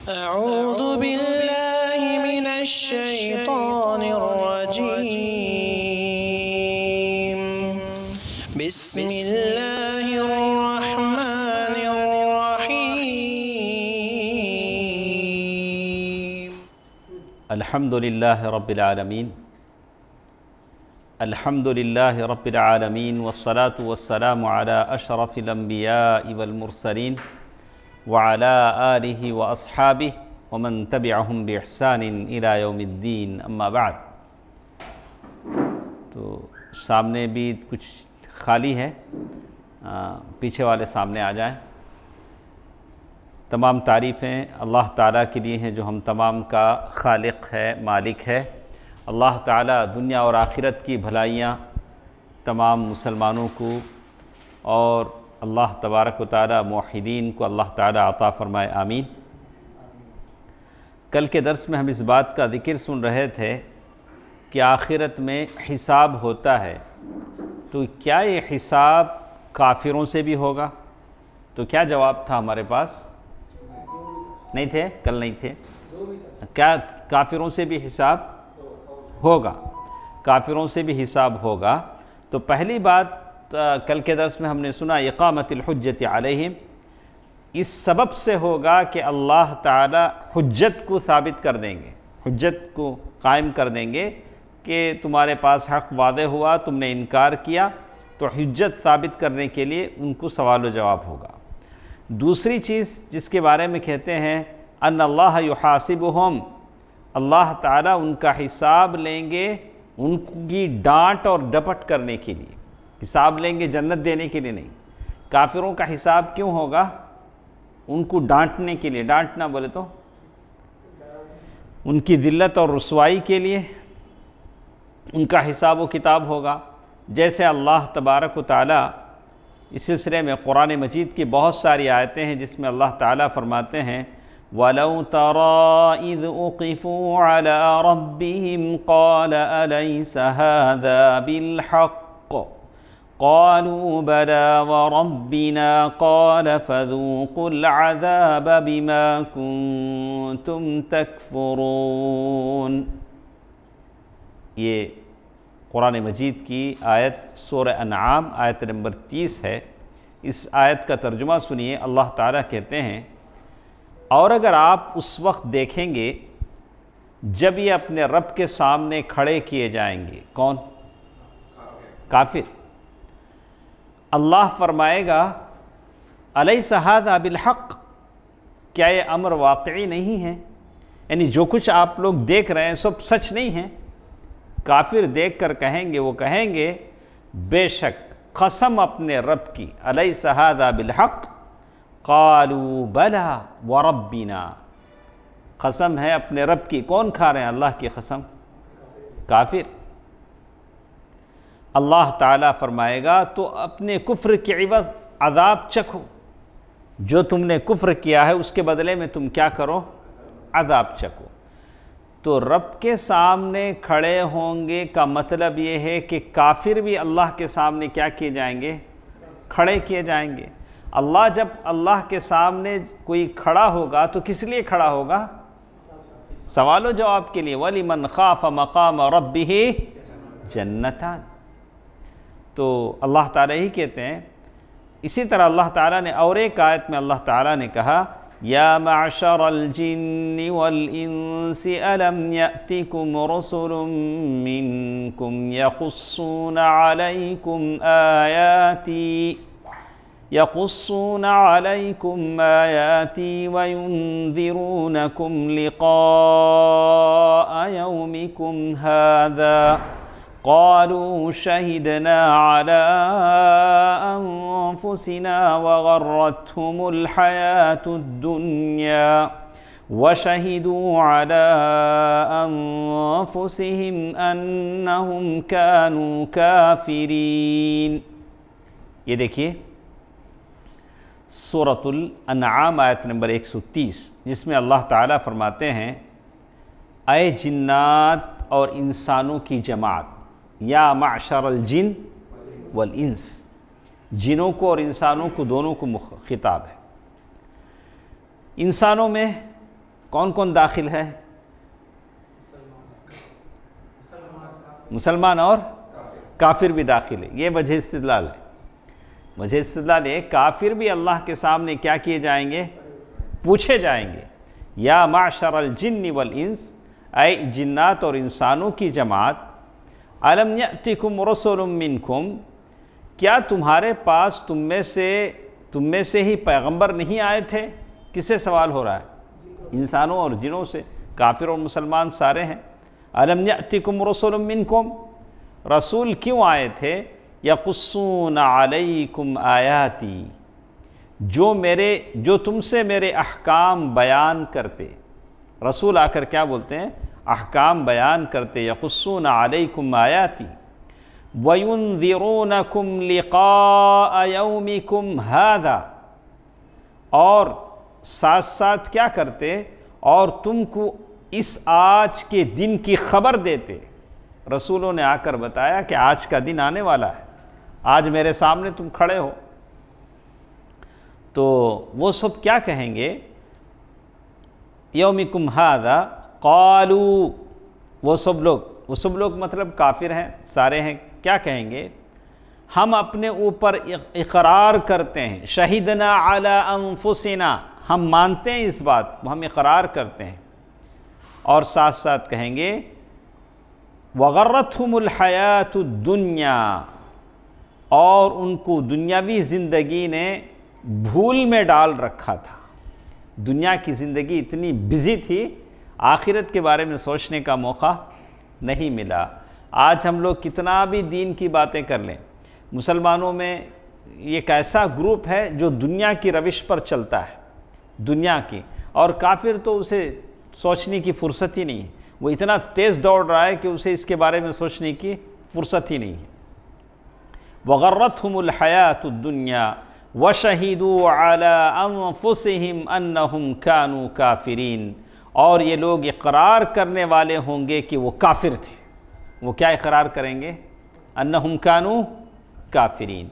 أعوذ بالله من الشيطان الرجيم بسم الله الرحمن الرحيم الحمد لله رب العالمين الحمد لله رب العالمين والصلاة والسلام على أشرف الأنبياء والمرسلين وعلى آلہ وأصحابہ ومن تبعهم بإحسان إلى يوم الدین اما بعد۔ تو سامنے بھی کچھ خالی ہے، پیچھے والے سامنے آ جائیں۔ تمام تعریفیں اللہ تعالیٰ کے لیے ہیں جو ہم تمام کا خالق ہے، مالک ہے۔ اللہ تعالیٰ دنیا اور آخرت کی بھلائیاں تمام مسلمانوں کو اور اللہ تبارک و تعالیٰ موحدین کو اللہ تعالیٰ عطا فرمائے، آمین۔ کل کے درس میں ہم اس بات کا ذکر سن رہے تھے کہ آخرت میں حساب ہوتا ہے، تو کیا یہ حساب کافروں سے بھی ہوگا؟ تو کیا جواب تھا ہمارے پاس؟ نہیں تھے؟ کل نہیں تھے؟ کیا کافروں سے بھی حساب ہوگا؟ کافروں سے بھی حساب ہوگا۔ تو پہلی بات کل کے درس میں ہم نے سنا اقامت الحجت علیہم، اس سبب سے ہوگا کہ اللہ تعالی حجت کو ثابت کر دیں گے، حجت کو قائم کر دیں گے کہ تمہارے پاس حق واضح ہوا، تم نے انکار کیا، تو حجت ثابت کرنے کے لیے ان کو سوال و جواب ہوگا۔ دوسری چیز جس کے بارے میں کہتے ہیں ان اللہ یحاسبہم، اللہ تعالیٰ ان کا حساب لیں گے ان کی ڈانٹ اور ڈپٹ کرنے کے لیے، حساب لیں گے جنت دینے کے لیے نہیں۔ کافروں کا حساب کیوں ہوگا؟ ان کو ڈانٹنے کے لیے، ڈانٹنا بولے تو ان کی ذلت اور رسوائی کے لیے ان کا حساب و کتاب ہوگا۔ جیسے اللہ تبارک و تعالیٰ اس سلسلے میں قرآن مجید کی بہت ساری آیتیں ہیں جس میں اللہ تعالیٰ فرماتے ہیں وَلَوْ تَرَىٰ إِذْ أُوقِفُوا عَلَىٰ رَبِّهِمْ قَالَ أَلَيْسَ هَٰذَا بِالْحَقِّ قَالُوا بَلَىٰ وَرَبِّنَا قَالَ فَذُوقُوا الْعَذَابَ بِمَا كُنتُمْ تَكْفُرُونَ۔ یہ قرآن مجید کی آیت سورہ انعام آیت نمبر 30 ہے۔ اس آیت کا ترجمہ سنیے، اللہ تعالیٰ کہتے ہیں اور اگر آپ اس وقت دیکھیں گے جب یہ اپنے رب کے سامنے کھڑے کیے جائیں گے، کون؟ کافر۔ اللہ فرمائے گا الیس ھذا بالحق، کیا یہ امر واقعی نہیں ہے؟ یعنی جو کچھ آپ لوگ دیکھ رہے ہیں سب سچ نہیں ہے؟ کافر دیکھ کر کہیں گے، وہ کہیں گے بے شک، قسم اپنے رب کی، الیس ھذا بالحق قالوا بلا وربنا، قسم ہے اپنے رب کی۔ کون کھا رہے ہیں اللہ کی قسم؟ کافر۔ اللہ تعالیٰ فرمائے گا تو اپنے کفر کے عوض عذاب چکھو، جو تم نے کفر کیا ہے اس کے بدلے میں تم کیا کرو؟ عذاب چکھو۔ تو رب کے سامنے کھڑے ہوں گے کا مطلب یہ ہے کہ کافر بھی اللہ کے سامنے کیا کیے جائیں گے؟ کھڑے کیے جائیں گے۔ اللہ جب اللہ کے سامنے کوئی کھڑا ہوگا تو کس لیے کھڑا ہوگا؟ سوال و جواب کے لیے۔ وَلِمَنْ خَافَ مَقَامَ رَبِّهِ جَنَّتَانِ۔ تو اللہ تعالیٰ ہی کہتے ہیں۔ اسی طرح اللہ تعالیٰ نے اور ایک آیت میں اللہ تعالیٰ نے کہا یا معشر الجن والانس الم یأتکم رسل منکم یقصون علیکم آیاتی وینذرونکم لقاء یومکم ھذا قالوا شهدنا على أنفسنا وغرتهم الحياة الدنيا وشهدوا على أنفسهم أنهم كانوا كافرين۔ یہ دیکھیے سورۃ الانعام آیت نمبر 130، جس میں اللہ تعالیٰ فرماتے ہیں اے جنات اور انسانوں کی جماعت، یا معشر الجن والانس، جنوں کو اور انسانوں کو دونوں کو خطاب ہے۔ انسانوں میں کون کون داخل ہے؟ مسلمان اور کافر بھی داخل ہے. یہ وجہ استدلال ہے. وجہ استدلال ہے کافر بھی اللہ کے سامنے کیا کیے جائیں گے؟ پوچھے جائیں گے. یا معشر الجن والانس، اے جنات اور انسانوں کی جماعت، الم یأتکم رسول منکم، کیا تمہارے پاس تم میں سے ہی پیغمبر نہیں آئے تھے؟ کس سے سوال ہو رہا ہے؟ انسانوں اور جنوں سے. کافر اور مسلمان سارے ہیں. الم یأتکم رسول منکم، رسول کیوں آئے تھے؟ یقصون علیکم آیاتی، جو تم سے میرے احکام بیان کرتے. رسول آ کر کیا بولتے ہیں؟ احکام بیان کرتے. یقصون علیکم آیاتی وَيُنذِرُونَكُمْ لِقَاءَ يَوْمِكُمْ هَذَا، اور ساتھ ساتھ کیا کرتے؟ اور تم کو اس آج کے دن کی خبر دیتے. رسولوں نے آ کر بتایا کہ آج کا دن آنے والا ہے، آج میرے سامنے تم کھڑے ہو. تو وہ سب کیا کہیں گے؟ یومکم ھذا قالوا، وہ سب لوگ مطلب کافر ہیں، سارے ہیں. کیا کہیں گے؟ ہم اپنے اوپر اقرار کرتے ہیں. شہدنا علی انفسنا، ہم مانتے ہیں اس بات، ہم اقرار کرتے ہیں. اور ساتھ ساتھ کہیں گے وغرتہم الحیات الدنیا، اور ان کو دنیاوی زندگی نے بھول میں ڈال رکھا تھا. دنیا کی زندگی اتنی بزی تھی، آخرت کے بارے میں سوچنے کا موقع نہیں ملا. آج ہم لوگ کتنا بھی دین کی باتیں کر لیں، مسلمانوں میں ایک ایسا گروپ ہے جو دنیا کی روش پر چلتا ہے، دنیا کی. اور کافر تو اسے سوچنے کی فرصت ہی نہیں ہے. وہ اتنا تیز دوڑ رہا ہے کہ اسے اس کے بارے میں سوچنے کی فرصت ہی نہیں ہے. وغرتہم الحیات الدنیا وشہدوا علی انفسہم انہم کانوا کافرین، اور یہ لوگ اقرار کرنے والے ہوں گے کہ وہ کافر تھے. وہ کیا اقرار کریں گے؟ انہم کانوا کافرین.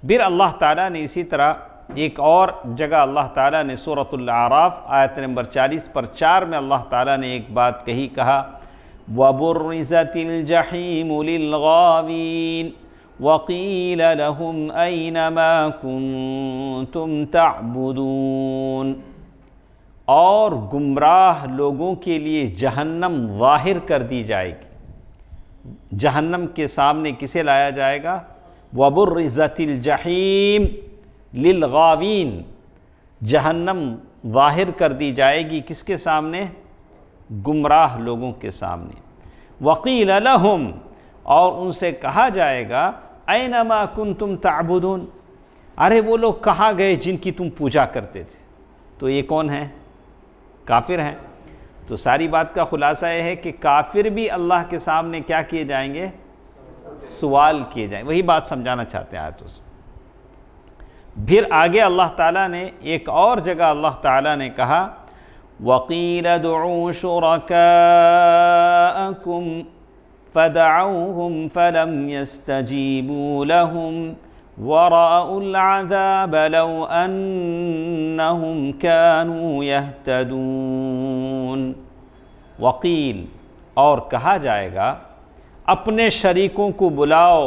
پھر اللہ تعالیٰ نے اسی طرح ایک اور جگہ اللہ تعالیٰ نے سورۃ الاعراف آیت نمبر 40/4 میں اللہ تعالیٰ نے ایک بات کہا وَبُرِّزَتِ الْجَحِيمُ لِلْغَاوِينَ وَقِيلَ لَهُمْ أَيْنَ مَا كُنْتُمْ تَعْبُدُونَ، اور گمراہ لوگوں کے لیے جہنم ظاہر کر دی جائے گی. جہنم کے سامنے کسے لایا جائے گا؟ وَبُرِّزَتِ الْجَحِيمُ لِلْغَاوِينَ، جہنم ظاہر کر دی جائے گی کس کے سامنے؟ گمراہ لوگوں کے سامنے. وَقِيلَ لَهُمْ، اور ان سے کہا جائے گا أَيْنَ مَا كُنْتُمْ تَعْبُدُونَ، ارے وہ لوگ کہاں گئے جن کی تم پوجا کرتے تھے؟ تو یہ کون ہیں؟ کافر ہیں. تو ساری بات کا خلاصہ یہ ہے کہ کافر بھی اللہ کے سامنے کیا کیے جائیں گے؟ سوال کیے جائیں. وہی بات سمجھانا چاہتے ہیں آیتوں سے. پھر آگے اللہ تعالیٰ نے ایک اور جگہ اللہ تعالیٰ نے کہا وَقِيلَ ادْعُوا شُرَكَاءَكُمْ فَدَعَوْهُمْ فَلَمْ يَسْتَجِيبُوا لَهُمْ وَرَأَوُا الْعَذَابَ لَوْ أَنَّهُمْ كَانُوا يَهْتَدُونَ. وقیل، اور کہا جائے گا اپنے شریکوں کو بلاؤ.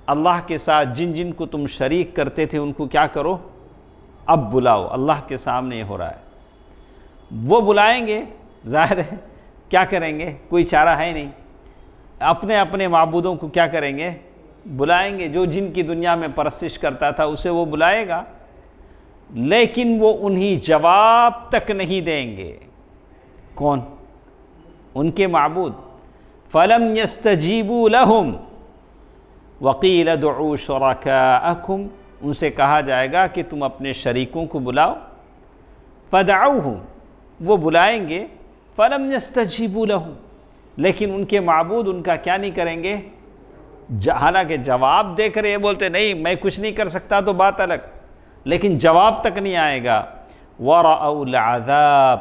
اللہ کے ساتھ جن جن کو تم شریک کرتے تھے ان کو کیا کرو؟ اب بلاؤ. اللہ کے سامنے یہ ہو رہا ہے. وہ بلائیں گے، ظاہر ہے کیا کریں گے؟ کوئی چارہ ہے نہیں. اپنے اپنے معبودوں کو کیا کریں گے؟ بلائیں گے. جو جن کی دنیا میں پرستش کرتا تھا اسے وہ بلائے گا، لیکن وہ انہی جواب تک نہیں دیں گے. کون؟ ان کے معبود. فَلَمْ يَسْتَجِيبُوا لَهُمْ وَقِيلَ ادْعُوا شُرَكَاءَكُمْ، ان سے کہا جائے گا کہ تم اپنے شریکوں کو بلاؤ. فَدَعَوْهُمْ، وہ بلائیں گے. فَلَمْ يَسْتَجِيبُوا لَهُمْ، لیکن ان کے معبود ان کا کیا نہیں کریں گے؟ حالانکہ جواب دے کر یہ بولتے نہیں میں کچھ نہیں کر سکتا تو بات الگ، لیکن جواب تک نہیں آئے گا. وَرَأَوُا الْعَذَابَ،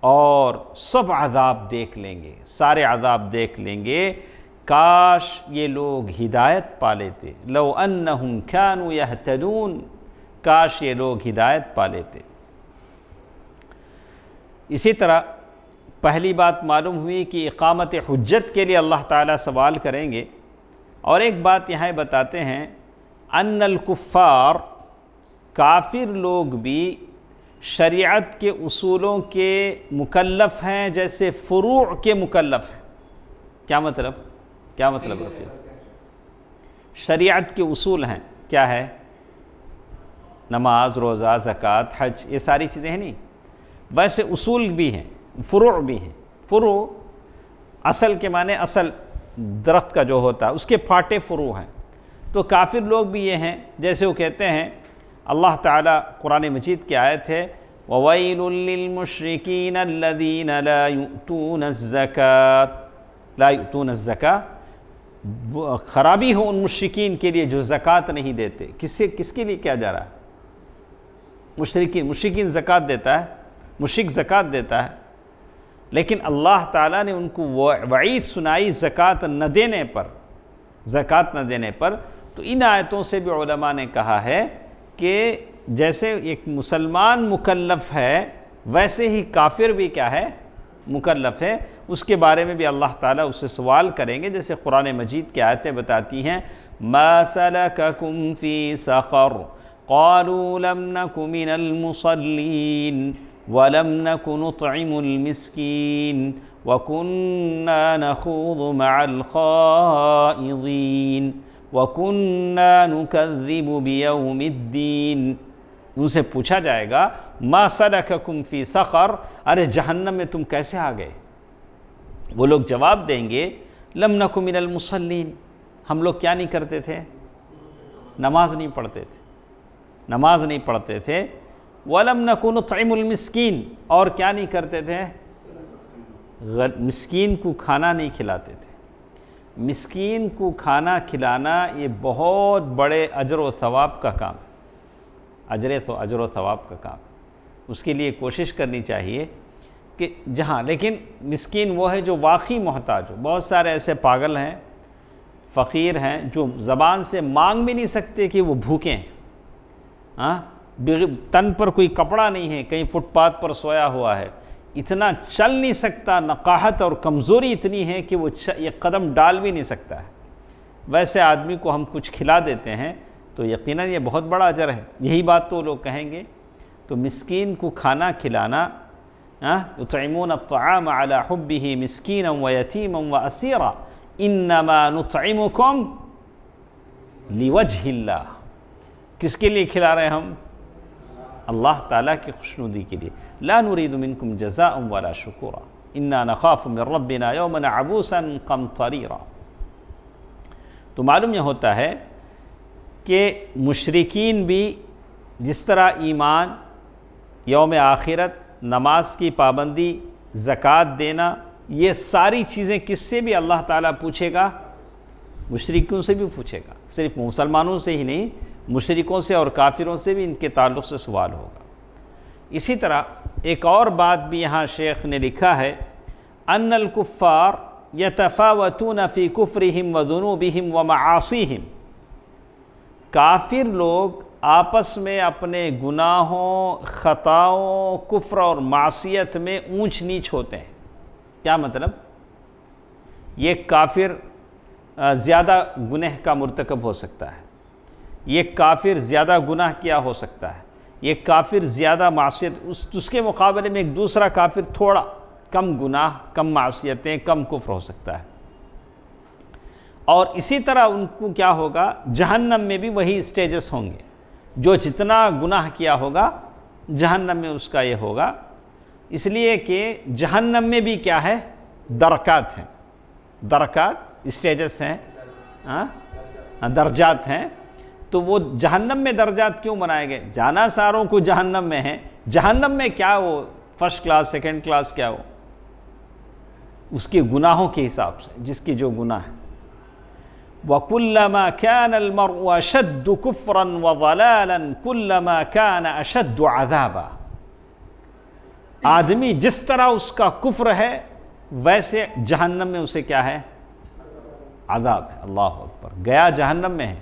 اور سب عذاب دیکھ لیں گے، سارے عذاب دیکھ لیں گے. کاش یہ لوگ ہدایت پا لیتے. لو انہم کانوا یہتدون، کاش یہ لوگ ہدایت پا لیتے. اسی طرح پہلی بات معلوم ہوئی کہ اقامت حجت کے لیے اللہ تعالیٰ سوال کریں گے، اور ایک بات یہاں بتاتے ہیں ان الکفار، کافر لوگ بھی شریعت کے اصولوں کے مکلف ہیں جیسے فروع کے مکلف ہیں۔ کیا مطلب ہے؟ شریعت کے اصول ہیں، کیا ہے؟ نماز، روزہ، زکوٰۃ، حج، یہ ساری چیزیں ہیں نہیں، ویسے اصول بھی ہیں، فروع بھی ہیں۔ فروع اصل کے معنی اصل درخت کا جو ہوتا ہے اس کے پھاٹے فروع ہیں۔ تو کافر لوگ بھی یہ ہیں، جیسے وہ کہتے ہیں، اللہ تعالیٰ قرآن مجید کی آیت ہے وَوَيْلٌ لِّلْمُشْرِكِينَ الَّذِينَ لَا يُؤْتُونَ الزَّكَاةَ، خرابی ہو ان مشرکین کے لیے جو زکوٰۃ نہیں دیتے۔ کس کے لیے کیا جا رہا ہے؟ مشرکین زکوٰۃ دیتا ہے، مشرک زکوٰۃ دیتا ہے، لیکن اللہ تعالیٰ نے ان کو وعید سنائی زکوٰۃ نہ دینے پر۔ تو ان آیتوں سے بھی علماء نے کہا ہے کہ جیسے ایک مسلمان مکلف ہے ویسے ہی کافر بھی کیا ہے؟ مکلف ہے۔ اس کے بارے میں بھی اللہ تعالیٰ اس سے سوال کریں گے، جیسے قرآن مجید کی آیتیں بتاتی ہیں مَا سَلَكَكُمْ فِي سَقَرَ قَالُوا لَمْ نَكُ مِنَ الْمُصَلِّينَ وَلَمْ نَكُ نُطْعِمُ الْمِسْكِينَ وَكُنَّا نَخُوضُ مَعَ الْخَائِضِينَ وَكُنَّا نُكَذِّبُ بِيَوْمِ الدِّينِ۔ ان سے پوچھا جائے گا مَا سَلَكَكُمْ فِي سَقَرَ، ارے جہنم میں تم کیسے آ گئے؟ وہ لوگ جواب دیں گے لَمْ نَكُ مِنَ الْمُصَلِّينَ، ہم لوگ کیا نہیں کرتے تھے؟ نماز نہیں پڑھتے تھے۔ وَلَمْ نَكُ نُطْعِمُ الْمِسْكِينَ، اور کیا نہیں کرتے تھے؟ مسکین کو کھانا نہیں کھلاتے تھے۔ مسکین کو کھانا کھلانا یہ بہت بڑے اجر و ثواب کا کام ہے، اجر و ثواب کا کام۔ اس کے لیے کوشش کرنی چاہیے کہ لیکن مسکین وہ ہے جو واقعی محتاج ہو۔ بہت سارے ایسے پاگل ہیں، فقیر ہیں، جو زبان سے مانگ بھی نہیں سکتے کہ وہ بھوکے ہیں، تن پر کوئی کپڑا نہیں ہے، کہیں فٹ پاتھ پر سویا ہوا ہے، اتنا چل نہیں سکتا، نقاہت اور کمزوری اتنی ہے کہ وہ ایک قدم ڈال بھی نہیں سکتا ہے۔ ویسے آدمی کو ہم کچھ کھلا دیتے ہیں تو یقیناً یہ بہت بڑا اجر ہے۔ یہی بات تو لوگ کہیں گے۔ تو مسکین کو کھانا کھلانا، یطعمون الطعام علی حبہ مسکینا ویتیما واسیرا انما نطعمکم لوجہ اللہ، کس کے لیے کھلا رہے ہیں ہم؟ اللہ تعالیٰ کی خوشنودی کے لیے۔ لا نريد منکم جزاء ولا شکورا انا نخاف من ربنا یوما عبوسا قمطریرا۔ تو معلوم یہ ہوتا ہے کہ مشرکین بھی جس طرح ایمان، یوم آخرت، نماز کی پابندی، زکوٰۃ دینا، یہ ساری چیزیں کس سے بھی اللہ تعالیٰ پوچھے گا؟ مشرکوں سے بھی پوچھے گا، صرف مسلمانوں سے ہی نہیں، مشرکوں سے اور کافروں سے بھی ان کے تعلق سے سوال ہوگا۔ اسی طرح ایک اور بات بھی یہاں شیخ نے لکھا ہے ان الکفار یتفاوتون فی کفرہم وذنوبہم ومعاصیہم، کافر لوگ آپس میں اپنے گناہوں، خطاؤں، کفر اور معصیت میں اونچ نیچ ہوتے ہیں۔ کیا مطلب؟ یہ کافر زیادہ گناہ کا مرتکب ہو سکتا ہے، یہ کافر زیادہ گناہ کیا ہو سکتا ہے، یہ کافر زیادہ معصیت، اس کے مقابلے میں ایک دوسرا کافر تھوڑا کم گناہ، کم معصیتیں، کم کفر ہو سکتا ہے۔ اور اسی طرح ان کو کیا ہوگا؟ جہنم میں بھی وہی سٹیجز ہوں گے، جو جتنا گناہ کیا ہوگا جہنم میں اس کا یہ ہوگا، اس لیے کہ جہنم میں بھی کیا ہے؟ درکات ہیں، درکات سٹیجز ہیں، درجات ہیں۔ تو وہ جہنم میں درجات کیوں بنائے گئے؟ جانا ساروں کو جہنم میں ہے، جہنم میں کیا وہ فرسٹ کلاس، سیکنڈ کلاس کیا ہو؟ اس کے گناہوں کے حساب سے، جس کی جو گناہ ہے۔ وَكُلَّمَا كَانَ الْمَرْءُ أَشَدُّ كُفْرًا وَضَلَالًا كُلَّمَا كَانَ أَشَدُّ عَذَابًا، آدمی جس طرح اس کا کفر ہے ویسے جہنم میں اسے کیا ہے؟ عذاب ہے۔ اللہ اکبر، گیا جہنم میں ہے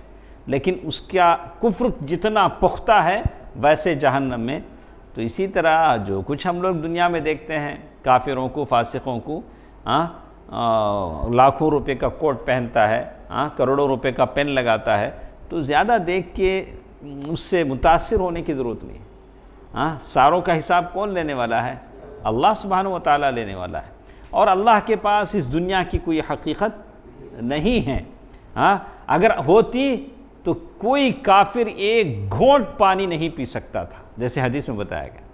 لیکن اس کا کفر جتنا پختہ ہے ویسے جہنم میں تو اسی طرح جو کچھ ہم لوگ دنیا میں دیکھتے ہیں کافروں کو، فاسقوں کو، لاکھوں روپے کا کوٹ پہنتا ہے، کروڑوں روپے کا پین لگاتا ہے، تو زیادہ دیکھ کے اس سے متاثر ہونے کی ضرورت نہیں ہے۔ ساروں کا حساب کون لینے والا ہے؟ اللہ سبحانہ و تعالیٰ لینے والا ہے، اور اللہ کے پاس اس دنیا کی کوئی حقیقت نہیں ہے۔ اگر ہوتی تو کوئی کافر ایک گھونٹ پانی نہیں پی سکتا تھا، جیسے حدیث میں بتایا گیا،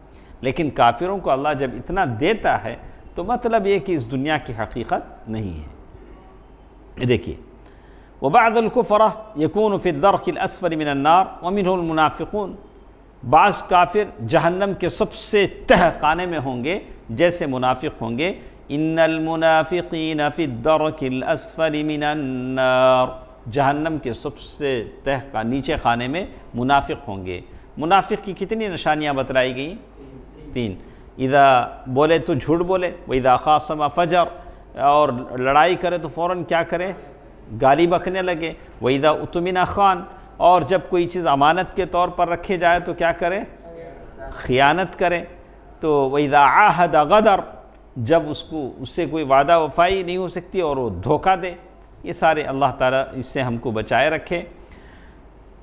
لیکن کافروں کو اللہ جب اتنا دیتا ہے تو مطلب یہ کہ اس دنیا کی حقیقت نہیں ہے۔ دیکھیے، وَبَعْضُ الْكُفَرَةِ يَكُونُ فِي الدَّرْكِ الْأَسْفَلِ مِنَ النَّارِ وَمِنْهُ الْمُنَافِقُونَ، بعض کافر جہنم کے سب سے تہ خانے میں ہوں گے جیسے منافق ہوں گے۔ إِنَّ الْمُنَافِقِينَ فِي الدَّرْكِ الْأَسْفَلِ مِنَ النَّارِ، جہنم کے سب سے تہ نیچے خانے میں منافق ہوں گے۔ منافق کی کتنی نشانیاں بتلائی گئیں؟ 3۔ اذا بولے تو جھوٹ بولے، وَإِذَا خَاصَمَ فَجَرَ، اور لڑائی کرے تو فوراً کیا کرے؟ گالی بکنے لگے۔ وَإِذَا اُؤْتُمِنَ خَانَ، اور جب کوئی چیز امانت کے طور پر رکھے جائے تو کیا کرے؟ خیانت کرے۔ تو وَإِذَا عَاهَدَ غَدَرَ، جب اس سے کوئی وعدہ وفائی نہیں ہو سکتی اور وہ دھوکہ دے۔ یہ سارے اللہ تعالیٰ اس سے ہم کو بچائے رکھے۔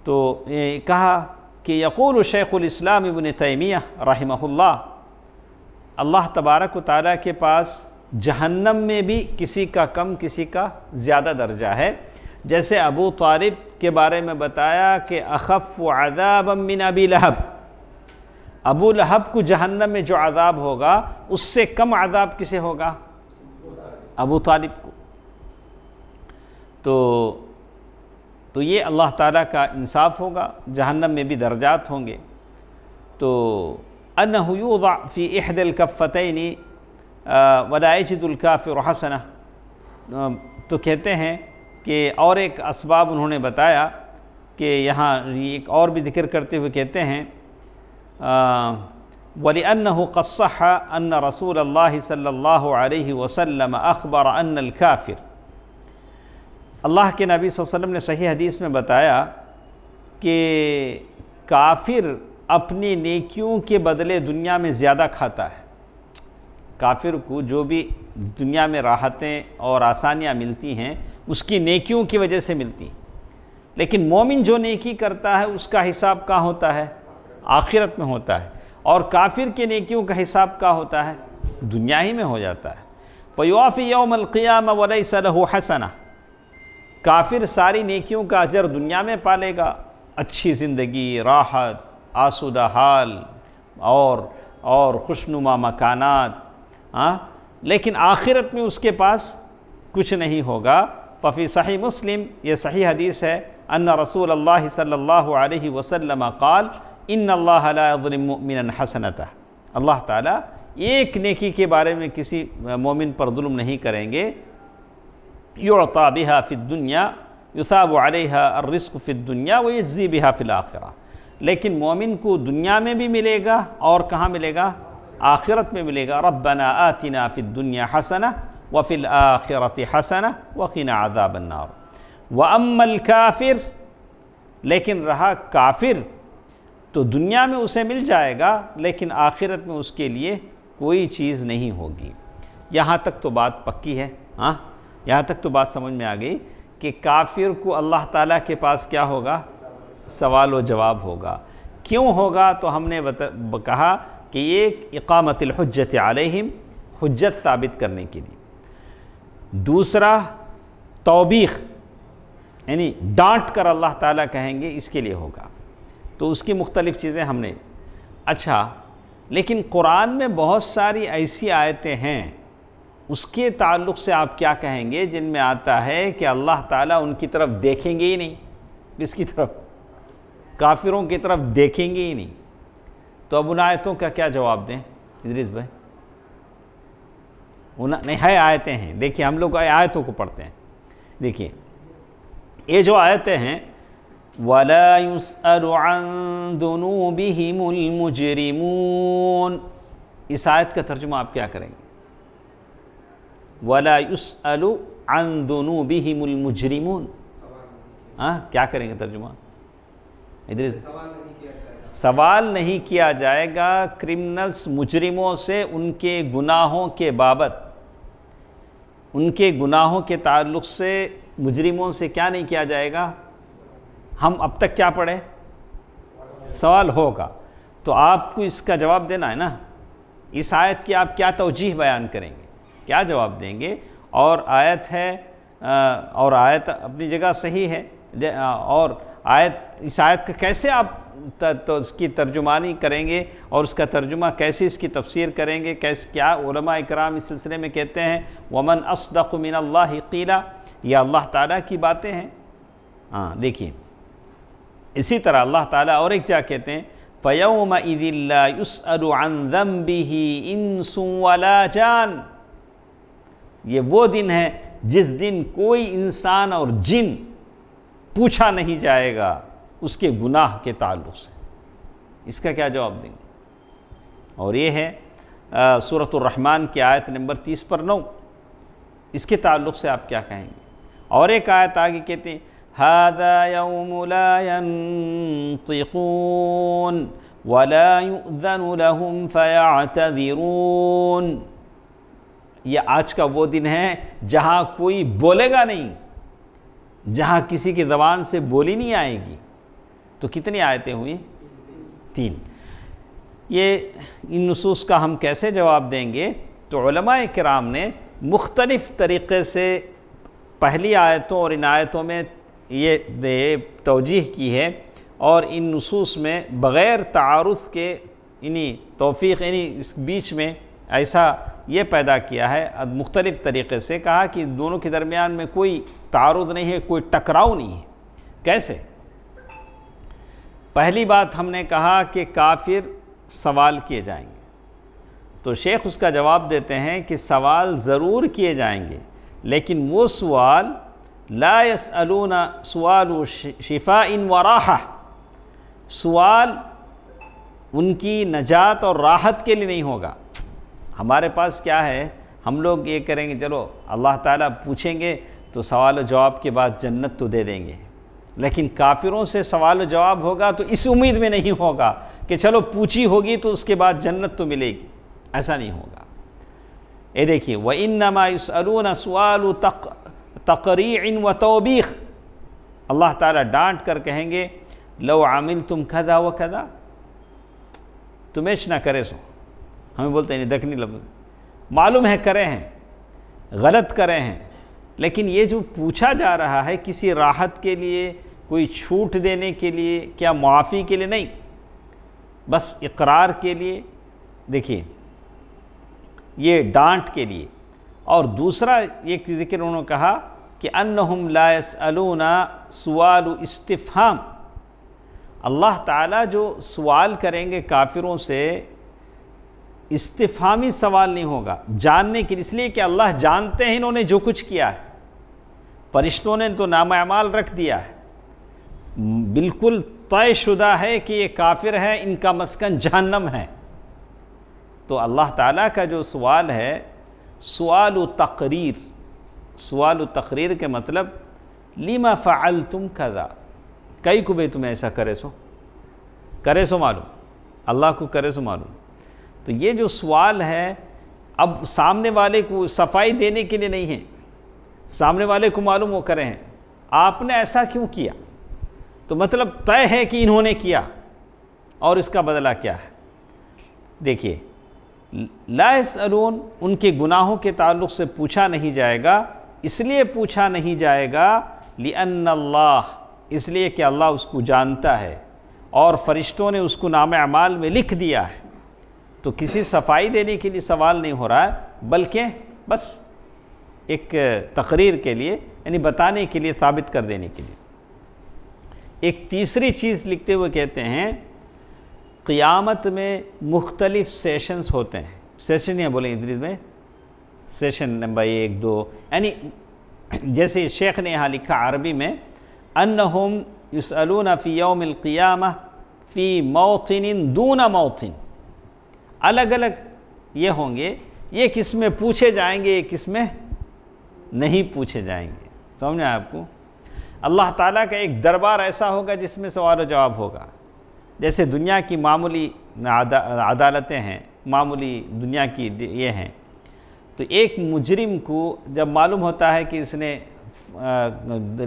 تو کہا کہ یقول شیخ الاسلام ابن تیمیہ رحمہ اللہ، اللہ تبارک و تعالیٰ کے پاس جہنم میں بھی کسی کا کم کسی کا زیادہ درجہ ہے، جیسے ابو طالب کے بارے میں بتایا کہ اخف عذابا من ابی لہب، ابو لہب کو جہنم میں جو عذاب ہوگا اس سے کم عذاب کسے ہوگا؟ ابو طالب کو۔ تو یہ اللہ تعالیٰ کا انصاف ہوگا، جہنم میں بھی درجات ہوں گے۔ تو انہ یوضع فی احد الکفتین ولا یجد الکافر حسنہ، تو کہتے ہیں کہ اور ایک اسباب انہوں نے بتایا کہ یہاں ایک اور بھی ذکر کرتے ہوئے کہتے ہیں وَلِأَنَّهُ قَدْ صَحَّ أَنَّ رَسُولَ اللَّهِ صلی اللہ علیہ وسلم أخبر أن الكافر، اللہ کے نبی صلی اللہ علیہ وسلم نے صحیح حدیث میں بتایا کہ کافر اپنی نیکیوں کے بدلے دنیا میں زیادہ کھاتا ہے۔ کافر کو جو بھی دنیا میں راحتیں اور آسانیاں ملتی ہیں اس کی نیکیوں کی وجہ سے ملتی ہیں، لیکن مومن جو نیکی کرتا ہے اس کا حساب کہاں ہوتا ہے؟ آخرت میں ہوتا ہے، اور کافر کے نیکیوں کا حساب کہاں ہوتا ہے؟ دنیا ہی میں ہو جاتا ہے۔ فَيُوَافِي يَوْمَ الْقِيَامَةِ وَلَيْسَ لَهُ حَسَنَةٌ، کافر ساری نیکیوں کا اجر دنیا میں پالے گا، اچھی زندگی، راحت، آسودہ حال اور خوشنما مکانات، لیکن آخرت میں اس کے پاس کچھ نہیں ہوگا۔ ففی صحیح مسلم، یہ صحیح حدیث ہے، ان رسول اللہ صلی اللہ علیہ وسلم قال ان اللہ لا یظلم مؤمنا حسنتہ، اللہ تعالیٰ ایک نیکی کے بارے میں کسی مومن پر ظلم نہیں کریں گے۔ یعطا بها فی الدنیا یثاب علیہا الرزق فی الدنیا ویجزی بها فی الآخرہ، لیکن مومن کو دنیا میں بھی ملے گا اور کہاں ملے گا؟ آخرت میں ملے گا۔ ربنا آتنا فی الدنیا حسنہ وفی الآخرۃ حسنہ وقنا عذاب النار۔ واما الکافر، لیکن رہا کافر تو دنیا میں اسے مل جائے گا لیکن آخرت میں اس کے لیے کوئی چیز نہیں ہوگی۔ یہاں تک تو بات پکی ہے، یہاں تک تو بات سمجھ میں آ گئی کہ کافر کو اللہ تعالیٰ کے پاس کیا ہوگا؟ سوال و جواب ہوگا۔ کیوں ہوگا؟ تو ہم نے کہا کہ یہ اقامت الحجت علیہم، حجت ثابت کرنے کے لیے۔ دوسرا توبیخ، یعنی ڈانٹ کر اللہ تعالیٰ کہیں گے، اس کے لیے ہوگا۔ تو اس کی مختلف چیزیں ہم نے۔ اچھا، لیکن قرآن میں بہت ساری ایسی آیتیں ہیں، اس کے تعلق سے آپ کیا کہیں گے جن میں آتا ہے کہ اللہ تعالیٰ ان کی طرف دیکھیں گے ہی نہیں؟ کس کی طرف؟ کافروں کی طرف دیکھیں گے ہی نہیں۔ تو اب ان آیتوں کا کیا جواب دیں ادریس بھائی؟ نہیں ہے، آیتیں ہیں، دیکھیے ہم لوگ آیتوں کو پڑھتے ہیں۔ دیکھیے یہ جو آیتیں ہیں، وَلَا يُسْأَلُ عَن ذُنُوبِهِمُ الْمُجْرِمُونَ، اس آیت کا ترجمہ آپ کیا کریں گے؟ وَلَا يُسْأَلُ عَن ذُنُوبِهِمُ الْمُجْرِمُونَ، کیا کریں گے ترجمہ؟ سوال نہیں کیا جائے گا کرمنلز مجرموں سے ان کے گناہوں کے بابت، ان کے گناہوں کے تعلق سے مجرموں سے کیا نہیں کیا جائے گا؟ ہم اب تک کیا پڑھے؟ سوال ہوگا، تو آپ کو اس کا جواب دینا ہے نا۔ اس آیت کی آپ کیا توجیح بیان کریں گے، کیا جواب دیں گے؟ اور آیت ہے، اور آیت اپنی جگہ صحیح ہے، اور اس آیت کا کیسے آپ تو اس کی ترجمانی کریں گے اور اس کا ترجمہ کیسے اس کی تفسیر کریں گے، کیا علماء اکرام اس سلسلے میں کہتے ہیں وَمَنْ أَصْدَقُ مِنَ اللَّهِ قِيلًا، یہ اللہ تعالیٰ کی باتیں ہیں۔ دیکھیے اسی طرح اللہ تعالیٰ اور ایک جگہ کہتے ہیں فَيَوْمَئِذٍ لَا يُسْأَلُ عَنْ ذَنْبِهِ إِنسٌ وَلَا جَانٌ، یہ وہ دن ہے جس دن کوئی انسان اور جن پوچھا نہیں جائے گا اس کے گناہ کے تعلق سے۔ اس کا کیا جواب دیں گے؟ اور یہ ہے سورۃ الرحمن کی آیت نمبر 30/9، اس کے تعلق سے آپ کیا کہیں گے؟ اور ایک آیت آگے کہتے ہیں هَذَا يَوْمُ لَا يَنطِقُونَ وَلَا يُؤْذَنُ لَهُمْ فَيَعْتَذِرُونَ، یہ آج کا وہ دن ہے جہاں کوئی بولے گا نہیں، جہاں کسی کی زبان سے بولی نہیں آئے گی۔ تو کتنی آیتیں ہوئی؟ 3۔ یہ ان نصوص کا ہم کیسے جواب دیں گے؟ تو علماء کرام نے مختلف طریقے سے پہلی آیتوں اور ان آیتوں میں یہ توجیح کی ہے، اور ان نصوص میں بغیر تعارض کے توفیق اس بیچ میں ایسا یہ پیدا کیا ہے، مختلف طریقے سے کہا کہ دونوں کے درمیان میں کوئی تعارض نہیں ہے، کوئی ٹکراؤ نہیں ہے۔ کیسے؟ پہلی بات ہم نے کہا کہ کافر سوال کیے جائیں گے، تو شیخ اس کا جواب دیتے ہیں کہ سوال ضرور کیے جائیں گے، لیکن وہ سوال لا يسألون سوال شفاء وراحہ، سوال ان کی نجات اور راحت کے لیے نہیں ہوگا۔ ہمارے پاس کیا ہے، ہم لوگ یہ کریں گے چلو اللہ تعالیٰ پوچھیں گے تو سوال و جواب کے بعد جنت تو دے دیں گے، لیکن کافروں سے سوال و جواب ہوگا تو اس امید میں نہیں ہوگا کہ چلو پوچھی ہوگی تو اس کے بعد جنت تو ملے گی، ایسا نہیں ہوگا۔ یہ دیکھیے وَإِنَّمَا يُسْأَلُونَ سُؤَالُ تَقْرِيعٍ وَتَوْبِيخٍ، اللہ تعالیٰ ڈانٹ کر کہیں گے لو عَمِلْتُمْ كَذَا وَكَذَا، تمہیں نہ کرے سو، ہمیں بولتے ہیں دکنی لفظ، معلوم ہے کرے ہیں، غلط کرے ہیں، لیکن یہ جو پوچھا جا رہا ہے کسی راحت کے لیے، کوئی چھوٹ دینے کے لیے، کیا معافی کے لیے نہیں، بس اقرار کے لیے۔ دیکھیے یہ ڈانٹ کے لیے۔ اور دوسرا ایک ذکر انہوں نے کہا کہ انہم لا یسألون سوال استفہام، اللہ تعالیٰ جو سوال کریں گے کافروں سے استفہامی سوال نہیں ہوگا، جاننے کے لیے، اس لیے کہ اللہ جانتے ہیں انہوں نے جو کچھ کیا ہے، فرشتوں نے تو نام اعمال رکھ دیا ہے، بالکل طے شدہ ہے کہ یہ کافر ہے، ان کا مسکن جہنم ہے۔ تو اللہ تعالیٰ کا جو سوال ہے سوال تقریر، سوال تقریر کے مطلب لما فعلتم کذا، کئی کو بھی تمہیں ایسا کرے سو معلوم، اللہ کو کرے سو معلوم۔ تو یہ جو سوال ہے اب سامنے والے کو صفائی دینے کے لیے نہیں ہے، سامنے والے کو معلوم وہ کرے ہیں آپ نے ایسا کیوں کیا، تو مطلب طے ہے کہ انہوں نے کیا اور اس کا بدلہ کیا ہے۔ دیکھیے لا یسألون، ان کے گناہوں کے تعلق سے پوچھا نہیں جائے گا، اس لیے پوچھا نہیں جائے گا لأن اللہ، اس لیے کہ اللہ اس کو جانتا ہے اور فرشتوں نے اس کو نام اعمال میں لکھ دیا ہے، تو کسی صفائی دینے کے لیے سوال نہیں ہو رہا ہے، بلکہ بس ایک تقریر کے لیے، یعنی بتانے کے لیے، ثابت کر دینے کے لیے۔ ایک تیسری چیز لکھتے ہوئے کہتے ہیں قیامت میں مختلف سیشنز ہوتے ہیں، سیشن یہ بولیں ادریس میں، سیشن نمبر 1 2، یعنی جیسے شیخ نے یہاں لکھا عربی میں انہم یسألون فی یوم القیامہ فی موطن دون موطن، الگ الگ یہ ہوں گے، یہ کس میں پوچھے جائیں گے، یہ کس میں نہیں پوچھے جائیں گے۔ سمجھا آپ کو؟ اللہ تعالیٰ کا ایک دربار ایسا ہوگا جس میں سوال و جواب ہوگا، جیسے دنیا کی معمولی عدالتیں ہیں، معمولی دنیا کی یہ ہیں، تو ایک مجرم کو جب معلوم ہوتا ہے کہ اس نے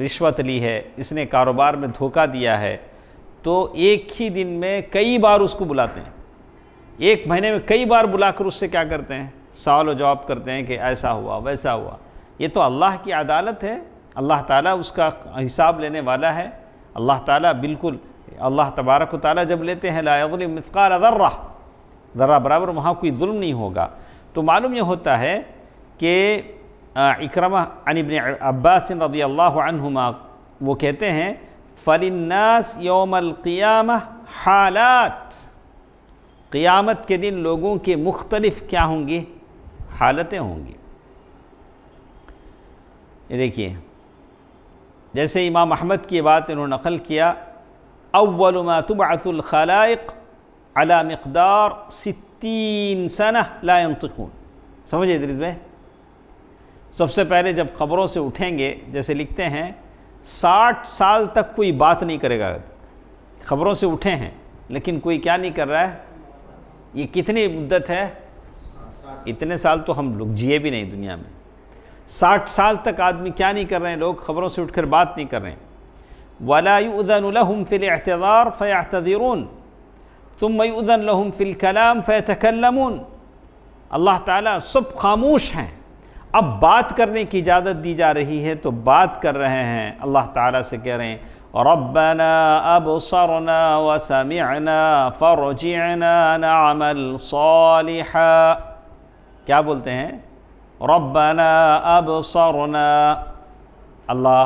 رشوت لی ہے، اس نے کاروبار میں دھوکہ دیا ہے، تو ایک ہی دن میں کئی بار اس کو بلاتے ہیں، ایک مہینے میں کئی بار بلا کر اس سے کیا کرتے ہیں؟ سوال و جواب کرتے ہیں کہ ایسا ہوا ویسا ہوا۔ یہ تو اللہ کی عدالت ہے، اللہ تعالیٰ اس کا حساب لینے والا ہے۔ اللہ تعالیٰ بالکل، اللہ تبارک و تعالیٰ جب لیتے ہیں لا یظلم مثقال ذرہ، ذرہ برابر وہاں کوئی ظلم نہیں ہوگا۔ تو معلوم یہ ہوتا ہے کہ اکرمہ عن ابن عباس رضی اللہ عنہما وہ کہتے ہیں فَلِلنَّاسِ يَوْمَ الْقِيَامَةِ حالات، قیامت کے دن لوگوں کے مختلف کیا ہوں گی؟ حالتیں ہوں گی۔ یہ دیکھیے، جیسے امام احمد کی بات انہوں نے نقل کیا، اول ما تبعث الخلائق على مقدار 60 سنہ لا ينطقون۔ سمجھے ادریس بھائی؟ سب سے پہلے جب قبروں سے اٹھیں گے، جیسے لکھتے ہیں 60 سال تک کوئی بات نہیں کرے گا۔ خبروں سے اٹھے ہیں لیکن کوئی کیا نہیں کر رہا ہے؟ یہ کتنی مدت ہے؟ اتنے سال تو ہم لوگ جیے بھی نہیں دنیا میں۔ 60 سال تک آدمی کیا نہیں کر رہے ہیں؟ لوگ خبروں سے اٹھ کر بات نہیں کر رہے ہیں۔ وَلَا يُؤْذَنُ لَهُمْ فِي الْاعْتِذَارِ فَيَعْتَذِرُونَ ثُمَّ يُؤْذَنُ لَهُمْ فِي الْكَلَامِ فَيَتَكَلَّمُونَ۔ اللہ تعالیٰ سب خاموش ہیں، اب بات کرنے کی اجازت دی جا رہی ہے تو بات کر رہے ہیں۔ اللہ تعالیٰ سے کہہ رہے ہیں رَبَّنَا أَبْصَرْنَا وَسَمِعْنَا فَارْجِعْنَا نَعْمَلْ صَالِحًا۔ کیا بولتے ہیں؟ رَبَّنَا أَبْصَرْنَا، اللہ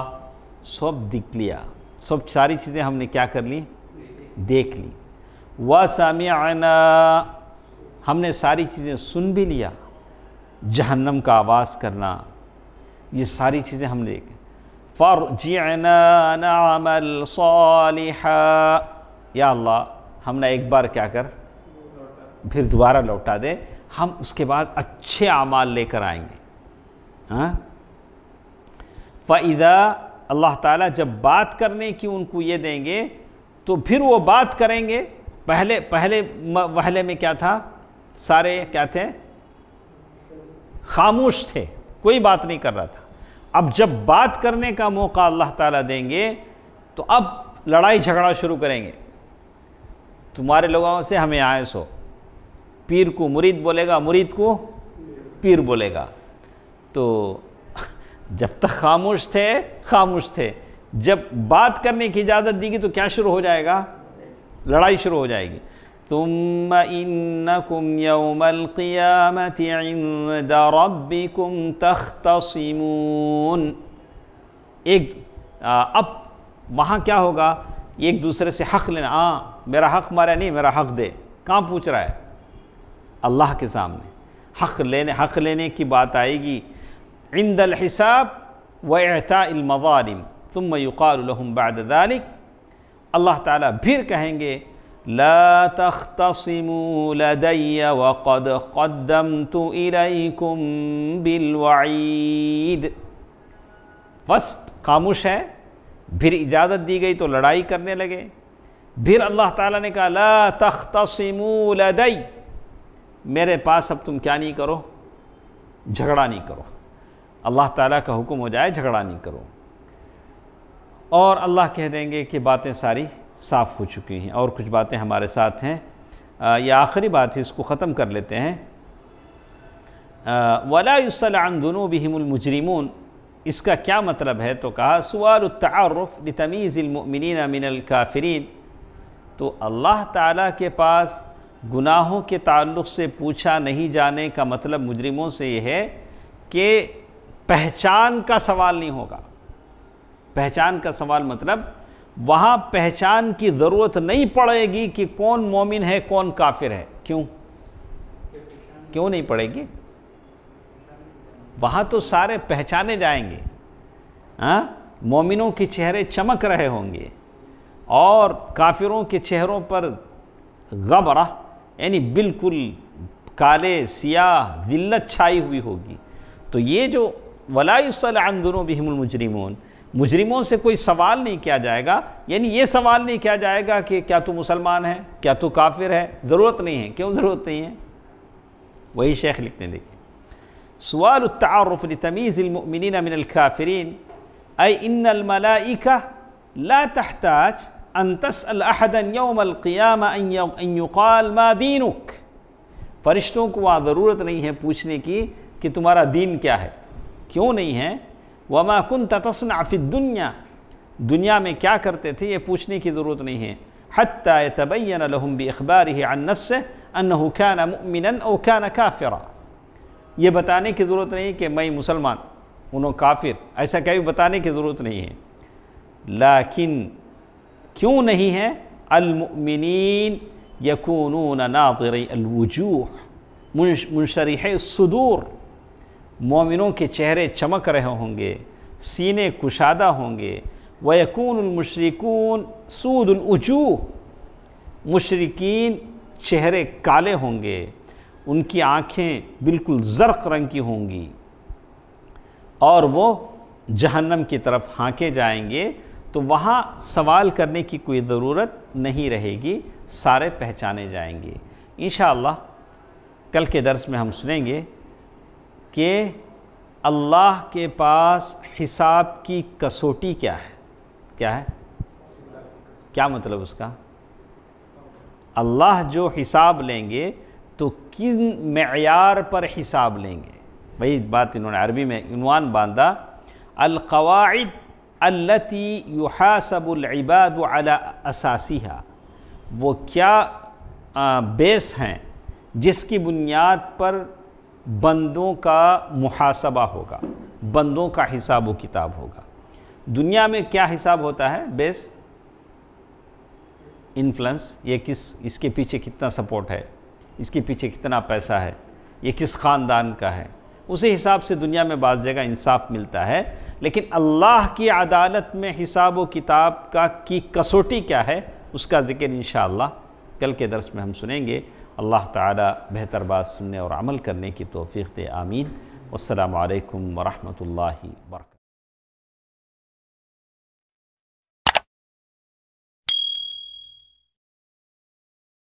سب دیکھ لیا، سب ساری چیزیں ہم نے کیا کر لی؟ دیکھ لی۔ وَسَمِعْنَا، ہم نے ساری چیزیں سن بھی لیا، جہنم کا آواز کرنا، یہ ساری چیزیں ہم نے دیکھی۔ فَارْجِعْنَا نَعْمَلْ صَالِحًا، یا اللہ ہم نے ایک بار کیا کر پھر دوبارہ لوٹا دے، ہم اس کے بعد اچھے اعمال لے کر آئیں گے۔ فَإِذَا، اللہ تعالیٰ جب بات کرنے کی ان کو یہ دیں گے تو پھر وہ بات کریں گے۔ پہلے وہلے میں کیا تھا؟ سارے کیا تھے؟ خاموش تھے، کوئی بات نہیں کر رہا تھا۔ اب جب بات کرنے کا موقع اللہ تعالیٰ دیں گے تو اب لڑائی جھگڑا شروع کریں گے، تمہارے لوگوں سے ہمیں آئس ہو، پیر کو مرید بولے گا، مرید کو پیر بولے گا۔ تو جب تک خاموش تھے، جب بات کرنے کی اجازت دی گی تو کیا شروع ہو جائے گا؟ لڑائی شروع ہو جائے گی۔ ثم انکم یوم القیامت عند ربکم تختصمون۔ اب وہاں کیا ہوگا؟ ایک دوسرے سے حق لینا، میرا حق مارا نہیں، میرا حق دے۔ کہاں پوچھ رہا ہے؟ اللہ کے سامنے حق لینے کی بات آئے گی۔ عند الحساب واعطاء المظالم ثم يقال لهم بعد ذلك، اللہ تعالیٰ پھر کہیں گے لا تختصموا لدي وقد قدمت إليكم بالوعید۔ فرسٹ خاموش ہے، پھر اجازت دی گئی تو لڑائی کرنے لگے، پھر اللہ تعالیٰ نے کہا لا تختصموا لدي، میرے پاس اب تم کیا نہیں کرو؟ جھگڑا نہیں کرو۔ اللہ تعالیٰ کا حکم ہو جائے جھگڑا نہیں کرو، اور اللہ کہہ دیں گے کہ باتیں ساری صاف ہو چکی ہیں، اور کچھ باتیں ہمارے ساتھ ہیں۔ یہ آخری بات ہے، اس کو ختم کر لیتے ہیں۔ وَلَا يُسْأَلُ عَنْ ذُنُوبِهِمُ الْمُجْرِمُونَ، اس کا کیا مطلب ہے؟ تو کہا سؤال التعرف لتمییز المؤمنین من الکافرین، تو اللہ تعالیٰ کے پاس گناہوں کے تعلق سے پوچھا نہیں جانے کا مطلب مجرموں سے یہ ہے کہ پہچان کا سوال نہیں ہوگا۔ پہچان کا سوال مطلب وہاں پہچان کی ضرورت نہیں پڑے گی کہ کون مومن ہے کون کافر ہے۔ کیوں نہیں پڑے گی؟ وہاں تو سارے پہچانے جائیں گے۔ مومنوں کے چہرے چمک رہے ہوں گے اور کافروں کے چہروں پر غبرہ، یعنی بالکل کالے سیاہ ذلت چھائی ہوئی ہوگی۔ تو یہ جو وَلَا يُسْأَلُ عَنْ ذُنُوبِهِمُ الْمُجْرِمُونَ، مجرموں سے کوئی سوال نہیں کیا جائے گا، یعنی یہ سوال نہیں کیا جائے گا کہ کیا تو مسلمان ہے، کیا تو کافر ہے، ضرورت نہیں ہے۔ کیوں ضرورت نہیں ہے؟ وہی شیخ لکھتے ہیں، دیکھیں، سوال التعارف لتمیز المؤمنین من الکافرین ای ان الملائکہ لا تحتاج ان تسأل احدا یوم القیامہ ان یقال ما دینک۔ فرشتوں کو وہاں ضرورت نہیں ہے پوچھنے کی کہ تمہارا دین کیا ہے، کیوں نہیں ہے؟ وما كنت تصنع فی الدنیا، دنیا میں کیا کرتے تھے، یہ پوچھنے کی ضرورت نہیں ہے۔ حتی یتبین لهم باخبارہ عن نفسہ انہ کان مؤمنا او کان کافرا، یہ بتانے کی ضرورت نہیں کہ میں مسلمان انہوں کافر، ایسا کبھی بتانے کی ضرورت نہیں ہے۔ لیکن کیوں نہیں ہے؟ المؤمنین یکونون ناظری الوجوہ منشرح الصدور، مومنوں کے چہرے چمک رہے ہوں گے، سینے کشادہ ہوں گے۔ وَيَكُونُ الْمُشْرِكُونَ سُودُ الْوُجُوهِ، مشرکین چہرے کالے ہوں گے، ان کی آنکھیں بالکل زرق رنگ کی ہوں گی، اور وہ جہنم کی طرف ہانکے جائیں گے۔ تو وہاں سوال کرنے کی کوئی ضرورت نہیں رہے گی، سارے پہچانے جائیں گے۔ انشاءاللہ کل کے درس میں ہم سنیں گے کہ اللہ کے پاس حساب کی کسوٹی کیا ہے۔ کیا ہے؟ کیا مطلب اس کا؟ اللہ جو حساب لیں گے تو کن معیار پر حساب لیں گے؟ وہی بات انہوں نے عربی میں عنوان باندھا، القواعد التي يحاسب العباد على اساسها، وہ کیا بیس ہیں جس کی بنیاد پر بندوں کا محاسبہ ہوگا، بندوں کا حساب و کتاب ہوگا۔ دنیا میں کیا حساب ہوتا ہے؟ بیس، انفلنس، یہ اس کے پیچھے کتنا سپورٹ ہے، اس کے پیچھے کتنا پیسہ ہے، یہ کس خاندان کا ہے، اسی حساب سے دنیا میں بعض جگہ انصاف ملتا ہے۔ لیکن اللہ کی عدالت میں حساب و کتاب کی کسوٹی کیا ہے، اس کا ذکر انشاءاللہ کل کے درس میں ہم سنیں گے۔ اللہ تعالی بہتر بات سننے اور عمل کرنے کی توفیق دے، آمین۔ والسلام علیکم ورحمۃ اللہ وبرکاتہ۔